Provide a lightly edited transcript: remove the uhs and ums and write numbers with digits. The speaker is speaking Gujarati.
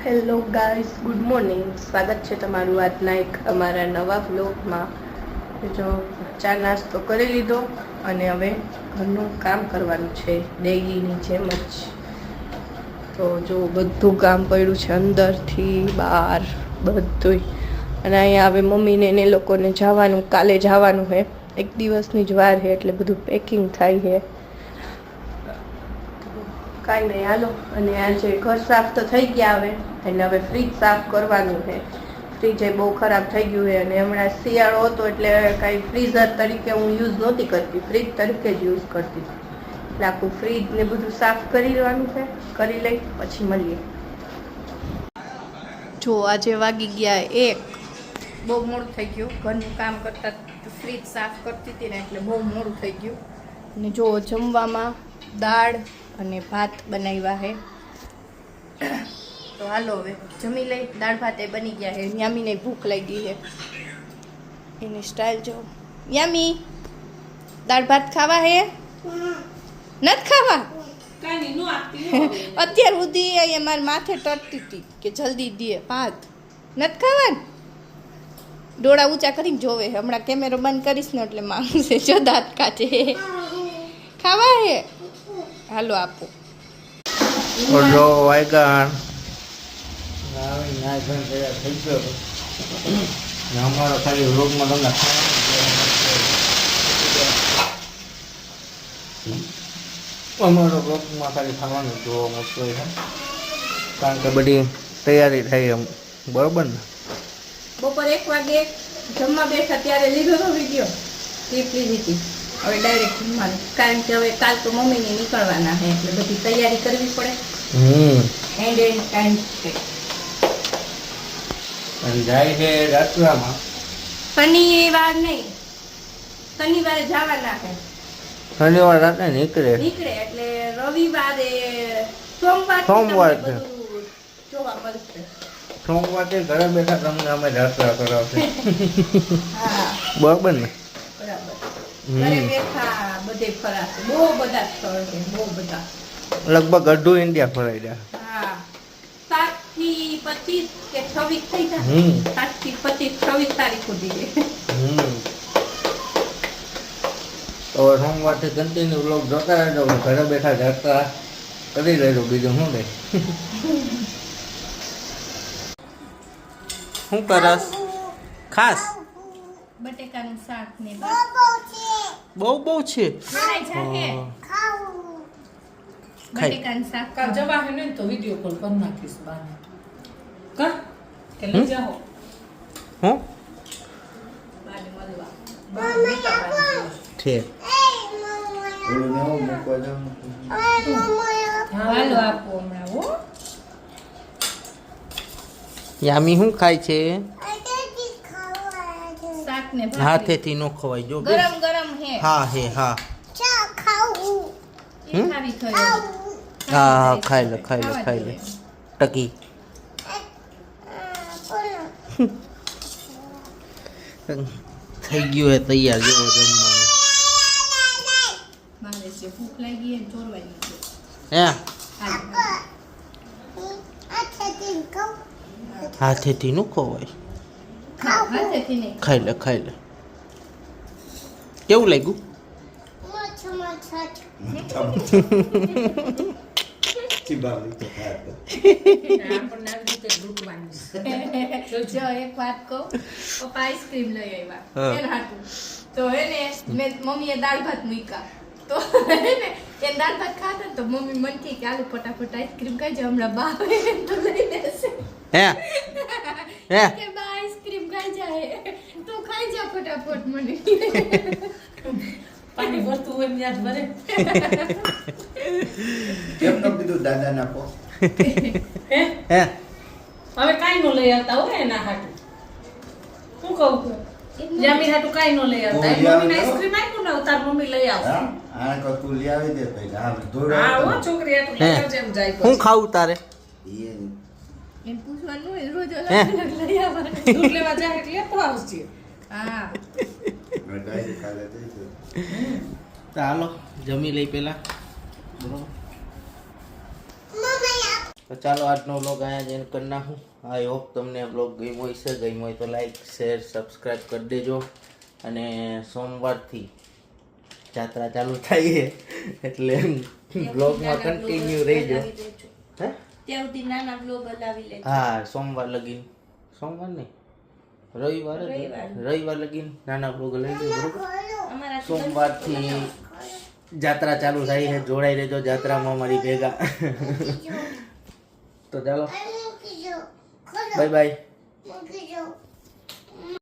Hello guys, good morning. સ્વાગત છે તમારું આજના એક અમારા નવા વ્લોગમાં. જો ચા નાસ્તો કરી લીધો અને હવે ઘરનું કામ કરવાનું છે ડેઈલીની જેમ જ. તો જો બધું કામ પડ્યું છે અંદરથી બહાર બધું. અને અહીંયા હવે મમ્મીને એને લોકોને જવાનું, કાલે જવાનું છે. એક દિવસની જ વાર છે એટલે બધું પેકિંગ થાય છે. કાંઈ નહીં, હાલો. અને આજે ઘર સાફ તો થઈ ગયા હવે, એટલે હવે ફ્રીજ સાફ કરવાનું છે. ફ્રીજ એ બહુ ખરાબ થઈ ગયું છે અને હમણાં શિયાળો હતો એટલે કાંઈ ફ્રીઝર તરીકે હું યુઝ નહોતી કરતી, ફ્રીજ તરીકે જ યુઝ કરતી. એટલે આખું ફ્રીજ ને બધું સાફ કરી લેવાનું છે. કરી લઈ પછી મળીએ. જો આજે વાગી ગયા 1, બહુ મોડું થઈ ગયું. ઘરનું કામ કરતા ફ્રીજ સાફ કરતી હતી ને એટલે બહુ મોડું થઈ ગયું. અને જો જમવામાં દાળ અને ભાત બનાવ્યા છે. તો હાલો હવે જમી લઈ. દાળ ભાત એ બની ગયા છે. યામીને ભૂખ લાગી છે. એની સ્ટાઇલ જો. યામી, દાળ ભાત ખાવા હે? નથી ખાવા? અત્યાર સુધી અહીંયા મારા માથે ટરતી હતી કે જલ્દી દે ભાત. નથી ખાવા? ડોળા ઊંચા કરીને જોવે. હમણાં કેમેરો બંધ કરીશ ને એટલે માંગશે, જો દાંત કાઢે. ખાવા હે? હાલો આપો. ઓજો વાયગાન અમારો ખાલી રોગમાં તમને અમારો રોગમાં ખાલી ખાવાનું જોવા મળતું હોય છે, કારણ કે બધી તૈયારી થઈ એમ. બરોબર ને? બપોર 1 વાગે જમવા બેઠા ત્યારે લીધો તો વિડીયો, ક્લિપ લીધી હતી. હવે ડાયરેક્ટ જમવાનું, કારણ કે હવે કાલ તો મમ્મીને નીકળવાના છે એટલે બધી તૈયારી કરવી પડે. એન્ડ ટાઈમ છે. અને જાય છે રાત્રામાં. શનિવાર નહીં, શનિવારે જવાના છે. શનિવાર રાતે નીકળે એટલે રવિવારે સોમવાર છે. જોવા મળશે. સોમવારે ઘરે બેઠા તમને અમે યાત્રા કરાવશે. હા બરોબર ને? બરાબર. ઘરે બેઠા બધે ફરાશે. બહુ બધા સ્થળ છે, બહુ બધા. લગભગ અડધું ઇન્ડિયા ફરાઈ જાય. હા, 7 થી 25 કે 26 થઈ જાય. 7 થી 25 26 તારીખ સુધી. તો સોમવારથી કન્ટિન્યુ વ્લોગ જોતા રહેજો. ઘરે બેઠા યાત્રા કરી લેજો. બીજું શું લે? શું કરસ? ખાસ બટેકાનું શાક ને બહુ છે. બટેકાનું શાક કાલ જવા હે ને તો વિડિયો કોલ કરી નાખીશ બાને. કર કે લઈ જાઓ. હું બાને મળવા. છે હાલો આપો હમણાં. હો, યામી શું ખાય છે? શાક ને ભાખરી. હાથેથી ન ખવાય જો. ગરમ ગરમ હે. હા હે હા એ ખાવી થયો. હા ખાઈ લે ટકી. થઈ ગયું હે તૈયાર. જેવો જમવાનું મારે છે ભૂખ લાગી હે, ચોરવાઈ ગઈ. હે હાથેથી ન ખવાય. હાથેથી નહીં. ખાઈ લે. કેવું લાગ્યું? જો એક વાત કહું, પપ્પા આઈસ્ક્રીમ લઈ આવ્યા એના હાટું. તો હે ને મેં મમ્મીએ દાળ ભાત મૂક્યા. તો હે ને એ દાળ ભાત ખાતા તો મમ્મી મન કે આલુ ફટાફટ આઈસ્ક્રીમ ખાઈ જાય, હમણાં બા આવે તો લઈ લેશે. હે કે બા આઈસ્ક્રીમ ખાઈ જાય, તું ખાઈ જા ફટાફટ. મને પાણી ભરતું હોય ને યાદ ભરે. કેમ ન કીધું દાદા નાખો? હે હે હવે કાઈ નો લઈ આવતા હોય એના હાટુ. હું કહું જામી હાટુ કાઈ નો લઈ આવતા. એ મમ્મીને આઈસ્ક્રીમ આપ્યું ને તાર મમ્મી લઈ આવશે. આ કો તું લઈ આવી દે ભાઈ. હા હા દોડા. હો છોકરી હાટુ લઈ આવજે એમ જાય. હું ખાવું તારે? એમ પૂછવાનું હોય, રોજ અલગ હે? અલગ લઈ આવવાનું. દૂધ લેવા જાય એટલે લેતો આવશે. હા, ડાયરેક્ટ ખાલે દે છે. ચાલો જમી લઈ પેલા. બરોબર. તો ચાલો આજનો વ્લોગ અહીંયા જ એન્ડ કરી નાખું. આઈ હોપ તમને વ્લોગ ગમ્યો હશે. ગમ્યો હોય તો લાઈક શેર સબસ્ક્રાઈબ કરી દેજો. અને સોમવારથી જાત્રા ચાલુ થાય છે એટલે બ્લોગમાં કન્ટિન્યુ રહીજો. હે ત્યાં સુધી નાના બ્લોગ હલાવી લેજો. હા, સોમવાર લગીન, સોમવાર નહીં રવિવાર લગીન નાના બ્લોગ લઈ લો બરોબર. અમારા સોમવારથી જાત્રા ચાલુ થાય છે. જોડાઈ રહેજો જાત્રામાં અમારી ભેગા. તો ચાલો બાય બાય.